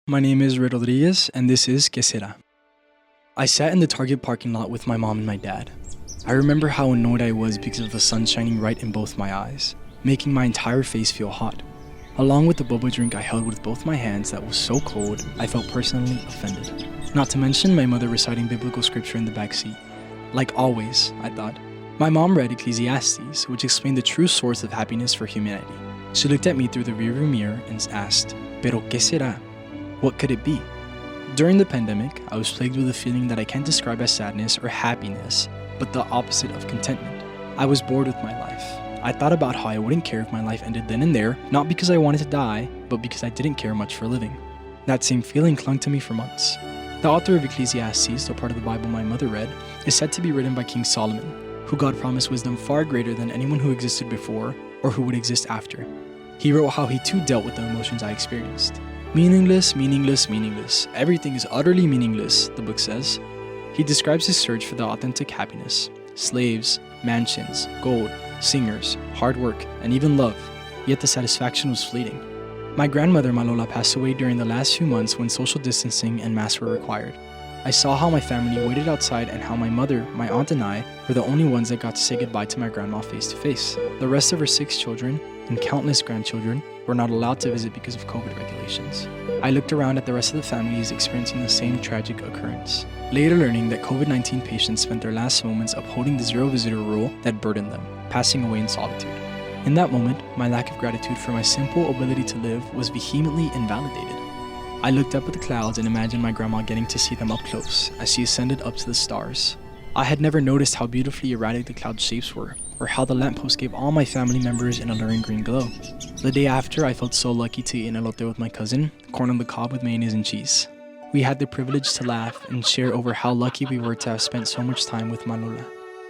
My name is Rodriguez, and this is Será. I sat in the Target parking lot with my mom and my dad. I remember how annoyed I was because of the sun shining right in both my eyes, making my entire face feel hot. Along with the boba drink I held with both my hands that was so cold, I felt personally offended. Not to mention my mother reciting biblical scripture in the back seat. Like always, I thought. My mom read Ecclesiastes, which explained the true source of happiness for humanity. She looked at me through the rearview mirror and asked, "Pero qué será?" What could it be? During the pandemic, I was plagued with a feeling that I can't describe as sadness or happiness, but the opposite of contentment. I was bored with my life. I thought about how I wouldn't care if my life ended then and there, not because I wanted to die, but because I didn't care much for living. That same feeling clung to me for months. The author of Ecclesiastes, the part of the Bible my mother read, is said to be written by King Solomon, who God promised wisdom far greater than anyone who existed before or who would exist after. He wrote how he too dealt with the emotions I experienced. Meaningless, meaningless, meaningless. Everything is utterly meaningless, the book says. He describes his search for the authentic happiness. Slaves, mansions, gold, singers, hard work, and even love. Yet the satisfaction was fleeting. My grandmother, Malola, passed away during the last few months when social distancing and masks were required. I saw how my family waited outside and how my mother, my aunt, and I were the only ones that got to say goodbye to my grandma face to face. The rest of her 6 children and countless grandchildren were not allowed to visit because of COVID regulations. I looked around at the rest of the families experiencing the same tragic occurrence, later learning that COVID-19 patients spent their last moments upholding the zero-visitor rule that burdened them, passing away in solitude. In that moment, my lack of gratitude for my simple ability to live was vehemently invalidated. I looked up at the clouds and imagined my grandma getting to see them up close as she ascended up to the stars. I had never noticed how beautifully erratic the cloud shapes were, or how the lamppost gave all my family members an alluring green glow. The day after, I felt so lucky to eat an elote with my cousin, corn on the cob with mayonnaise and cheese. We had the privilege to laugh and share over how lucky we were to have spent so much time with Malola.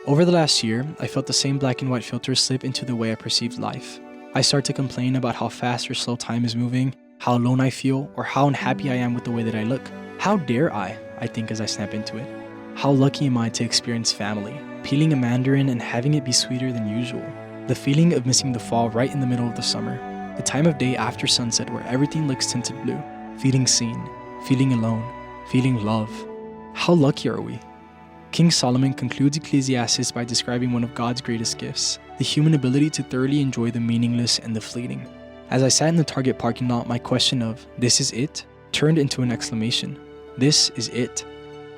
Over the last year, I felt the same black and white filter slip into the way I perceived life. I start to complain about how fast or slow time is moving, how alone I feel, or how unhappy I am with the way that I look. How dare I think as I snap into it. How lucky am I to experience family, peeling a mandarin and having it be sweeter than usual. The feeling of missing the fall right in the middle of the summer. The time of day after sunset where everything looks tinted blue. Feeling seen, feeling alone, feeling love. How lucky are we? King Solomon concludes Ecclesiastes by describing one of God's greatest gifts, the human ability to thoroughly enjoy the meaningless and the fleeting. As I sat in the Target parking lot, my question of, "This is it?" turned into an exclamation. This is it.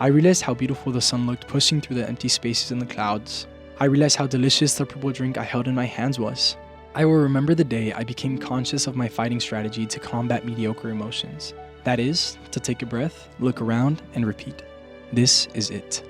I realized how beautiful the sun looked pushing through the empty spaces in the clouds. I realized how delicious the purple drink I held in my hands was. I will remember the day I became conscious of my fighting strategy to combat mediocre emotions. That is, to take a breath, look around, and repeat. This is it.